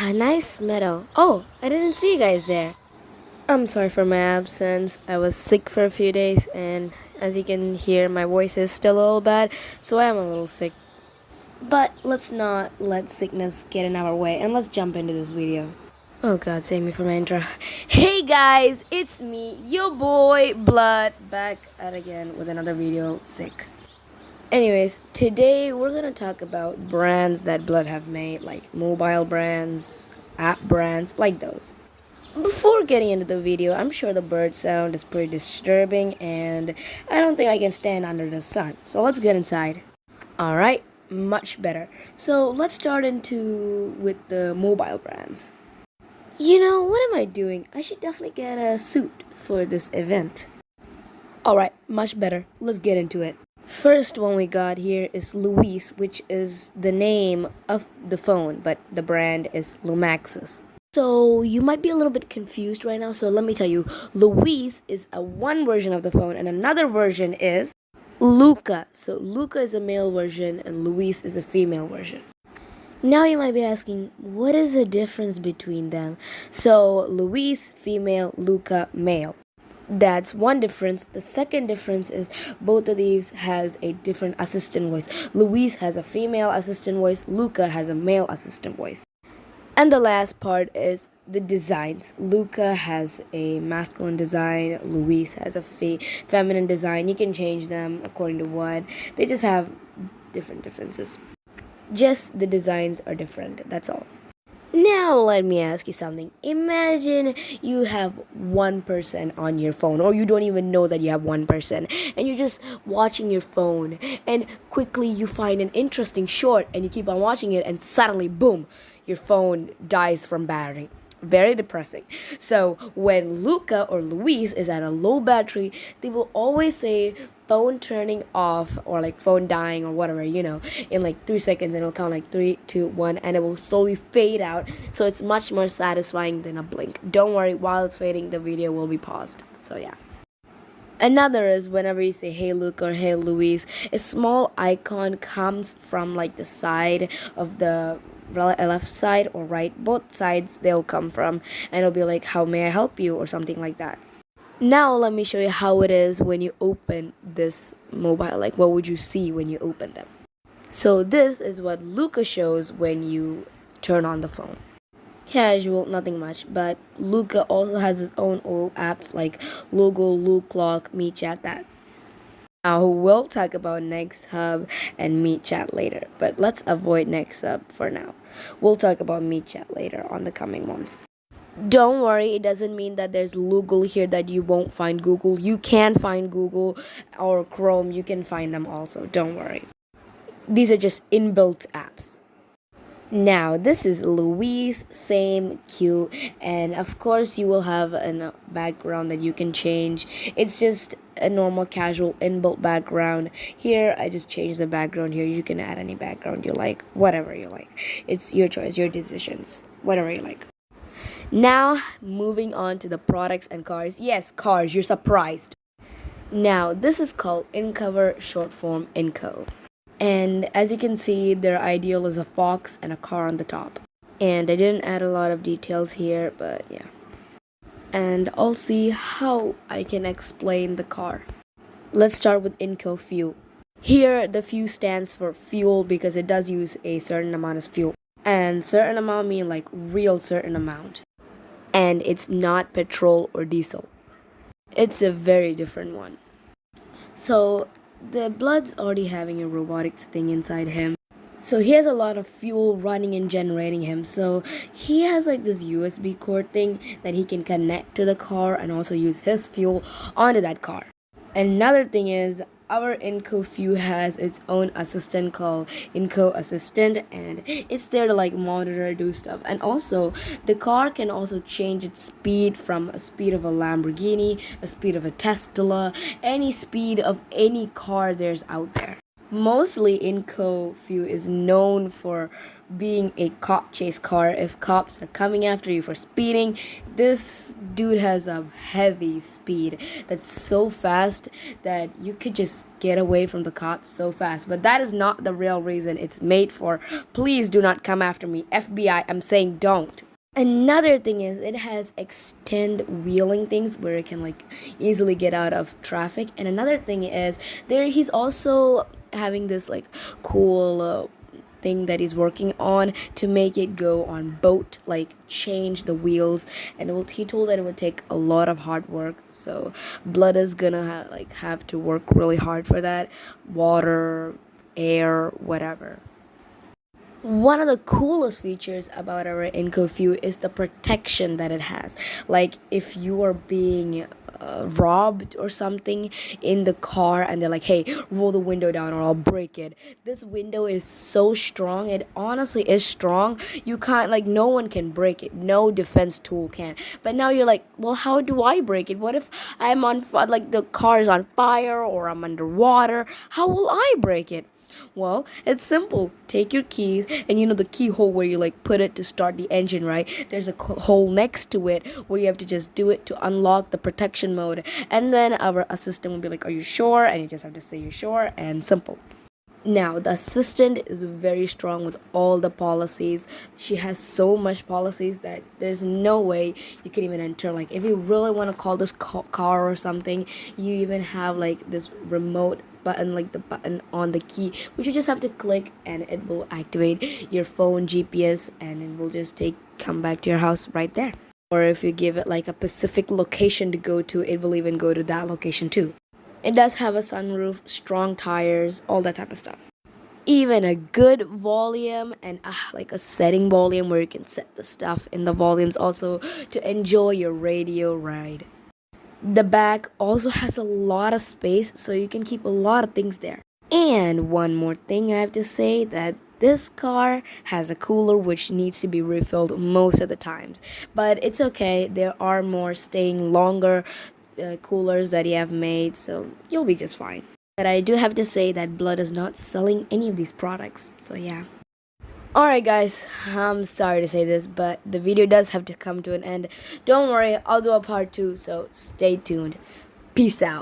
Nice meadow. Oh, I didn't see you guys there. I'm sorry for my absence. I was sick for a few days, and as you can hear, my voice is still a little bad, so I am a little sick. But let's not let sickness get in our way, and let's jump into this video. Oh god, save me from my intro. Hey guys, it's me, your boy Blood, back at again with another video, sick. Anyways, today we're gonna talk about brands that Blood have made, like mobile brands, app brands, like those. Before getting into the video, I'm sure the bird sound is pretty disturbing and I don't think I can stand under the sun. So let's get inside. Alright, much better. So let's start into with the mobile brands. You know, what am I doing? I should definitely get a suit for this event. Alright, much better. Let's get into it. First one we got here is Louise, which is the name of the phone, but the brand is Lumaxus. So you might be a little bit confused right now, so let me tell you, Louise is a one version of the phone and another version is Luca. So Luca is a male version and Louise is a female version. Now you might be asking, what is the difference between them? So Louise, female, Luca, male. That's one difference. The second difference is both of these has a different assistant voice. Louise has a female assistant voice, Luca has a male assistant voice. And the last part is the designs. Luca has a masculine design, Louise has a feminine design. You can change them according to what. They just have different differences. Just the designs are different, that's all. Now let me ask you something. Imagine you have one person on your phone, or you don't even know that you have one person, and you're just watching your phone, and quickly you find an interesting short, and you keep on watching it, and suddenly, boom, your phone dies from battery. Very depressing. So when Luca or Louise is at a low battery, they will always say phone turning off or like phone dying or whatever, in like 3 seconds, and it'll count like 3, 2, 1, and it will slowly fade out. So it's much more satisfying than a blink. Don't worry, while it's fading, the video will be paused. So yeah. Another is whenever you say hey Luke or hey Louise, a small icon comes from like the side of the left side or right, both sides they'll come from, and it'll be like how may I help you or something like that. Now let me show you how it is when you open this mobile, like what would you see when you open them. So this is what Luca shows when you turn on the phone. Casual, nothing much, but Luca also has his own old apps like Logo, Look Clock, Meet Chat, that. Now we'll talk about Next Hub and Meet Chat later, but let's avoid Next Hub for now. We'll talk about Meet Chat later on the coming months. Don't worry, it doesn't mean that there's Google here that you won't find Google. You can find Google or Chrome, you can find them also, don't worry. These are just inbuilt apps. Now this is Louise, same cue, and of course you will have a background that you can change. It's just a normal casual inbuilt background. Here I just changed the background. Here you can add any background you like, whatever you like. It's your choice, your decisions, whatever you like. Now moving on to the products and cars. Yes, cars, you're surprised. Now this is called InCover, short form InCo. And as you can see, their ideal is a fox and a car on the top. And I didn't add a lot of details here, but yeah. And I'll see how I can explain the car. Let's start with InCo Fuel. Here, the fuel stands for fuel because it does use a certain amount of fuel. And certain amount mean like real certain amount. And it's not petrol or diesel. It's a very different one. So the Blood's already having a robotics thing inside him. So he has a lot of fuel running and generating him. So he has like this USB cord thing that he can connect to the car and also use his fuel onto that car. Another thing is our InCo Fuel has its own assistant called InCo Assistant, and it's there to like monitor, do stuff. And also the car can also change its speed from a speed of a Lamborghini, a speed of a Tesla, any speed of any car there's out there. Mostly InCo Fuel is known for being a cop chase car. If cops are coming after you for speeding, this dude has a heavy speed that's so fast that you could just get away from the cops so fast. But that is not the real reason it's made for. Please do not come after me, FBI. I'm saying don't. Another thing is it has extend wheeling things where it can like easily get out of traffic. And another thing is there he's also having this like cool thing that he's working on to make it go on boat, like change the wheels. And he told that it would take a lot of hard work, so Blood is gonna have to work really hard for that. Water, air, whatever. One of the coolest features about our IncoView is the protection that it has. Like if you are being robbed or something in the car and they're like, hey, roll the window down or I'll break it. This window is so strong. It honestly is strong. You can't, like, no one can break it. No defense tool can. But now you're like, well, how do I break it? What if I'm on, like, the car is on fire or I'm underwater? How will I break it? Well, it's simple. Take your keys, and you know the keyhole where you like put it to start the engine, right? There's a hole next to it where you have to just do it to unlock the protection mode. And then our assistant will be like, are you sure? And you just have to say you're sure, and simple. Now, the assistant is very strong with all the policies. She has so much policies that there's no way you can even enter. Like, if you really want to call this car or something, you even have like this remote button, like the button on the key, which you just have to click and it will activate your phone GPS and it will just come back to your house right there. Or if you give it like a specific location to go to, it will even go to that location too. It does have a sunroof, strong tires, all that type of stuff. Even a good volume and like a setting volume where you can set the stuff in the volumes also to enjoy your radio ride. The back also has a lot of space, so you can keep a lot of things there. And one more thing I have to say, that this car has a cooler which needs to be refilled most of the times. But it's okay, there are more staying longer coolers that you have made, so you'll be just fine. But I do have to say that Blood is not selling any of these products, so yeah. Alright guys, I'm sorry to say this, but the video does have to come to an end. Don't worry, I'll do a part 2, so stay tuned. Peace out.